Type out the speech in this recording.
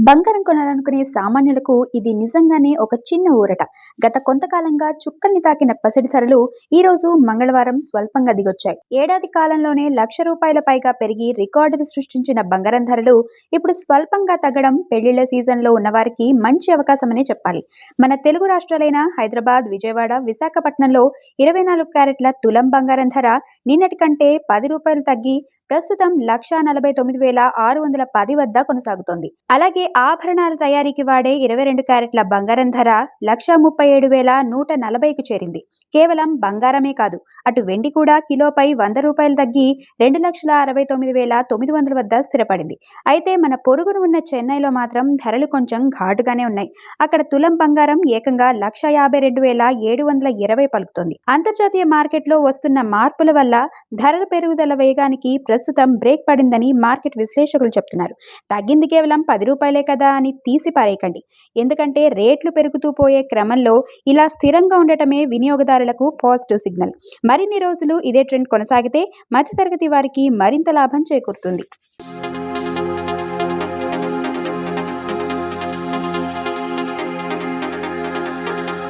బంగారం కొనాలనుకునే సామాన్యులకు ఇది నిజంగానే ఒక చిన్న ఊరట. గత కొంతకాలంగా చుక్కల్ని తాకిన పసిడి ధరలు ఈ రోజు మంగళవారం స్వల్పంగా దిగొచ్చాయి. ఏడాది కాలంలోనే ₹1,00,000 పైగా పెరిగి రికార్డులు సృష్టించిన బంగారం ధరలు ఇప్పుడు స్వల్పంగా తగ్గడం పెళ్లిళ్ల సీజన్లో ఉన్నవారికి మంచి అవకాశమనే చెప్పాలి. మన తెలుగు రాష్ట్రాలైన హైదరాబాద్, విజయవాడ, విశాఖపట్నంలో 24 క్యారెట్ల తులం బంగారం ధర నిన్నటి కంటే ₹10 తగ్గి ప్రస్తుతం 1,49,610 వద్ద కొనసాగుతోంది. అలాగే ఆభరణాల తయారీకి వాడే 22 క్యారెట్ల బంగారం ధర 1,37,140కు చేరింది. కేవలం బంగారమే కాదు, అటు వెండి కూడా కిలోపై ₹100 తగ్గి 2,69,900 వద్ద స్థిరపడింది. అయితే మన పొరుగున ఉన్న చెన్నైలో మాత్రం ధరలు కొంచెం ఘాటుగానే ఉన్నాయి. అక్కడ తులం బంగారం ఏకంగా 1,52,720 పలుకుతోంది. అంతర్జాతీయ మార్కెట్లో వస్తున్న మార్పుల వల్ల ధరల పెరుగుదల వేగానికి ప్రస్తుతం బ్రేక్ పడిందని మార్కెట్ విశ్లేషకులు చెప్తున్నారు. తగ్గింది కేవలం ₹10 కదా అని తీసి పారేయకండి. ఎందుకంటే రేట్లు పెరుగుతూ పోయే క్రమంలో ఇలా స్థిరంగా ఉండటమే వినియోగదారులకు పాజిటివ్ సిగ్నల్. మరిన్ని రోజులు ఇదే ట్రెండ్ కొనసాగితే మధ్యతరగతి వారికి మరింత లాభం చేకూరుతుంది.